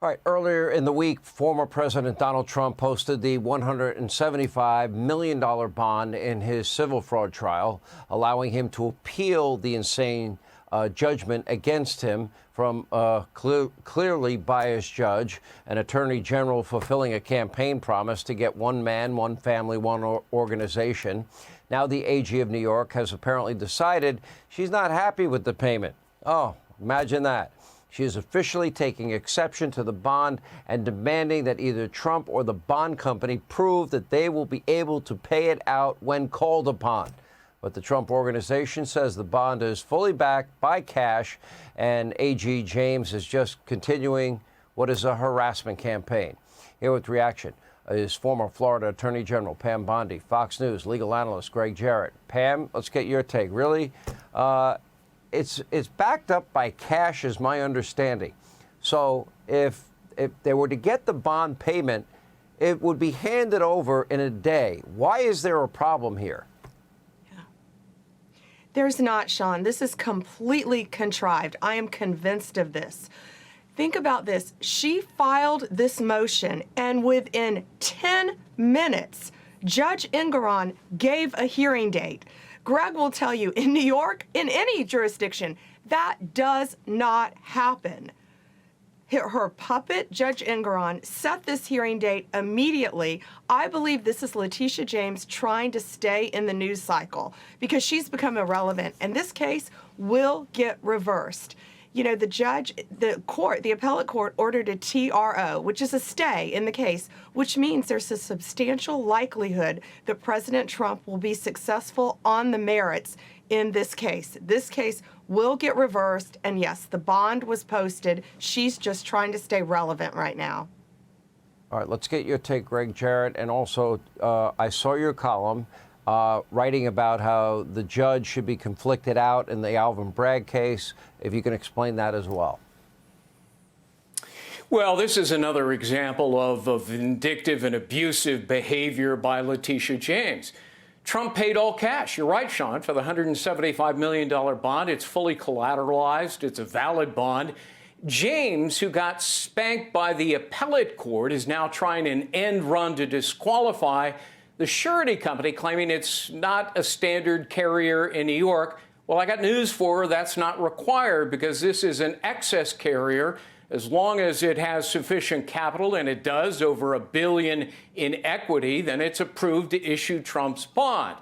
All right, earlier in the week, former President Donald Trump posted the $175 million bond in his civil fraud trial, allowing him to appeal the insane judgment against him from a clearly biased judge, an attorney general fulfilling a campaign promise to get one man, one family, one organization. Now the AG of New York has apparently decided she's not happy with the payment. Oh, imagine that. She is officially taking exception to the bond and demanding that either Trump or the bond company prove that they will be able to pay it out when called upon. But the Trump organization says the bond is fully backed by cash, and AG James is just continuing what is a harassment campaign. Here with reaction is former Florida Attorney General Pam Bondi, Fox News legal analyst Greg Jarrett. Pam, let's get your take. Really? It's backed up by cash, is my understanding. So if they were to get the bond payment, it would be handed over in a day. Why is there a problem here? Yeah. There's not, Sean. This is completely contrived. I am convinced of this. Think about this. She filed this motion, and within 10 minutes, Judge Engoron gave a hearing date. Greg will tell you, in New York, in any jurisdiction, that does not happen. Her puppet, Judge Engoron, set this hearing date immediately. I believe this is Letitia James trying to stay in the news cycle because she's become irrelevant, and this case will get reversed. You know, the appellate court ordered a TRO, which is a stay in the case, which means there's a substantial likelihood that President Trump will be successful on the merits in this case. This case will get reversed, and yes, the bond was posted. She's just trying to stay relevant right now. All right, let's get your take, Greg Jarrett. And also, I saw your column writing about how the judge should be conflicted out in the Alvin Bragg case. If you can explain that as well. Well, this is another example of vindictive and abusive behavior by Letitia James. Trump paid all cash. You're right, Sean, for the $175 million bond. It's fully collateralized. It's a valid bond. James, who got spanked by the appellate court, is now trying an end run to disqualify the surety company, claiming it's not a standard carrier in New York. Well, I got news for her. That's not required because this is an excess carrier. As long as it has sufficient capital, and it does, over $1 billion in equity, then it's approved to issue Trump's bond.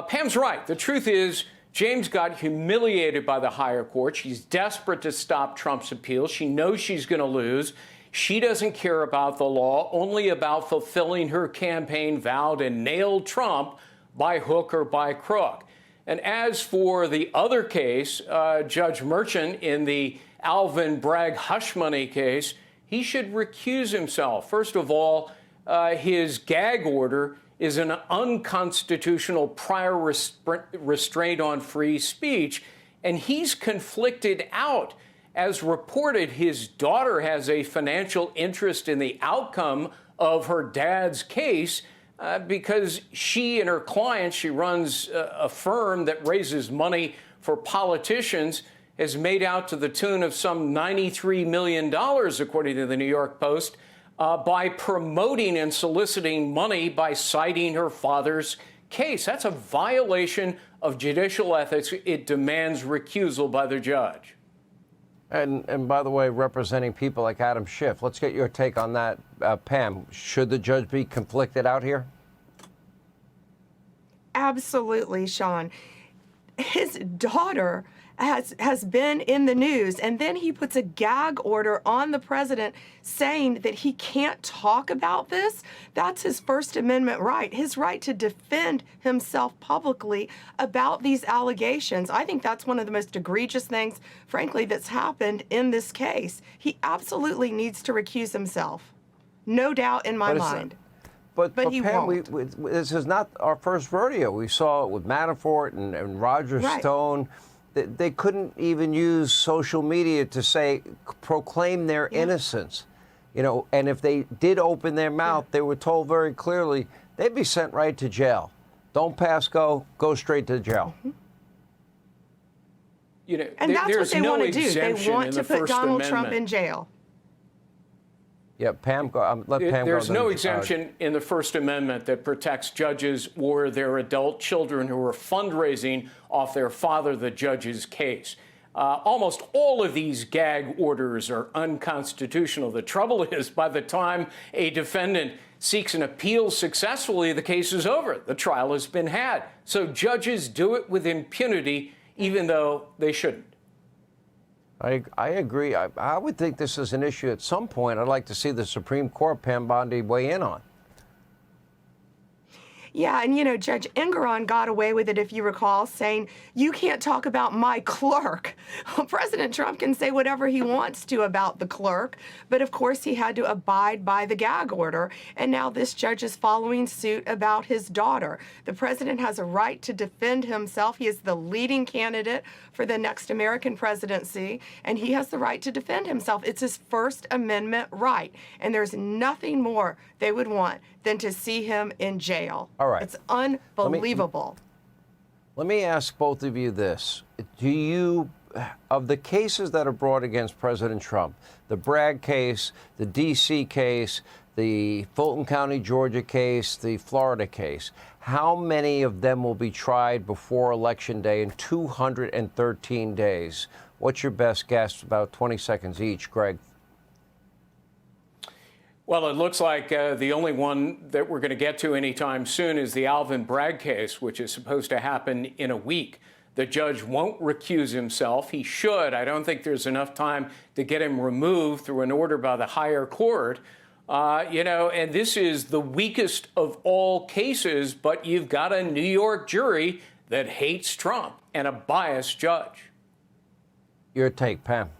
Pam's right. The truth is, James got humiliated by the higher court. She's desperate to stop Trump's appeal. She knows she's going to lose. She doesn't care about the law, only about fulfilling her campaign vow to nail Trump by hook or by crook. And as for the other case, Judge Merchant in the Alvin Bragg hush money case, he should recuse himself. First of all, his gag order is an unconstitutional prior restraint on free speech, and he's conflicted out. As reported, his daughter has a financial interest in the outcome of her dad's case because she and her client, she runs a firm that raises money for politicians, has made out to the tune of some $93 million, according to the New York Post, by promoting and soliciting money by citing her father's case. That's a violation of judicial ethics. It demands recusal by the judge. And by the way, representing people like Adam Schiff, let's get your take on that. Pam, should the judge be conflicted out here? Absolutely, Sean. His daughter has been in the news, and then he puts a gag order on the president saying that he can't talk about this. That's his First Amendment right, his right to defend himself publicly about these allegations. I think that's one of the most egregious things, frankly, that's happened in this case. He absolutely needs to recuse himself. No doubt in my mind. But he Pam, won't. This is not our first rodeo. We saw it with Manafort and Roger Stone. They couldn't even use social media to proclaim their innocence. You know, and if they did open their mouth, they were told very clearly they'd be sent right to jail. Don't pass go, go straight to jail. Mm-hmm. You know, and that's what they want to do. They want to put Donald Trump in jail. Yeah, Pam, let Pam go. There's no exemption in the First Amendment that protects judges or their adult children who are fundraising off their father, the judge's case. Almost all of these gag orders are unconstitutional. The trouble is, by the time a defendant seeks an appeal successfully, the case is over. The trial has been had. So judges do it with impunity, even though they shouldn't. I agree. I would think this is an issue at some point I'd like to see the Supreme Court, Pam Bondi, weigh in on. Yeah, and Judge Engeron got away with it, if you recall, saying, you can't talk about my clerk. Well, President Trump can say whatever he wants to about the clerk, but of course he had to abide by the gag order, and now this judge is following suit about his daughter. The president has a right to defend himself. He is the leading candidate for the next American presidency, and he has the right to defend himself. It's his First Amendment right, and there's nothing more they would want than to see him in jail. All right. It's unbelievable. Let me ask both of you this. Do you, of the cases that are brought against President Trump, the Bragg case, the D.C. case, the Fulton County, Georgia case, the Florida case, how many of them will be tried before Election Day in 213 days? What's your best guess? About 20 seconds each, Greg. Well, it looks like the only one that we're going to get to anytime soon is the Alvin Bragg case, which is supposed to happen in a week. The judge won't recuse himself. He should. I don't think there's enough time to get him removed through an order by the higher court. And this is the weakest of all cases, but you've got a New York jury that hates Trump and a biased judge. Your take, Pam.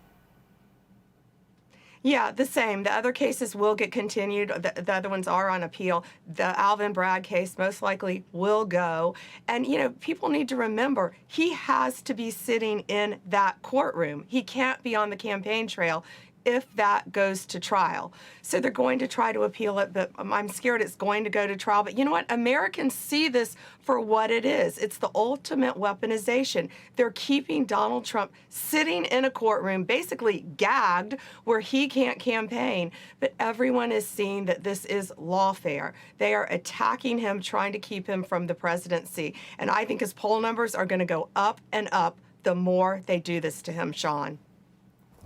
Yeah, the same. The other cases will get continued. The other ones are on appeal. The Alvin Bragg case most likely will go. And, people need to remember, he has to be sitting in that courtroom. He can't be on the campaign trail if that goes to trial. So they're going to try to appeal it, but I'm scared it's going to go to trial. But you know what? Americans see this for what it is. It's the ultimate weaponization. They're keeping Donald Trump sitting in a courtroom, basically gagged, where he can't campaign. But everyone is seeing that this is lawfare. They are attacking him, trying to keep him from the presidency. And I think his poll numbers are going to go up and up the more they do this to him, Sean.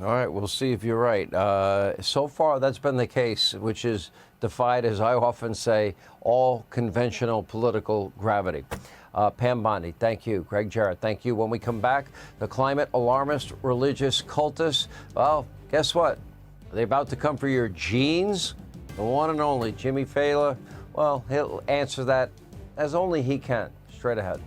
All right, we'll see if you're right. So far, that's been the case, which is defied, as I often say, all conventional political gravity. Pam Bondi, thank you. Greg Jarrett, thank you. When we come back, the climate alarmist, religious cultists, well, guess what? Are they about to come for your genes? The one and only Jimmy Fallon. Well, he'll answer that as only he can. Straight ahead.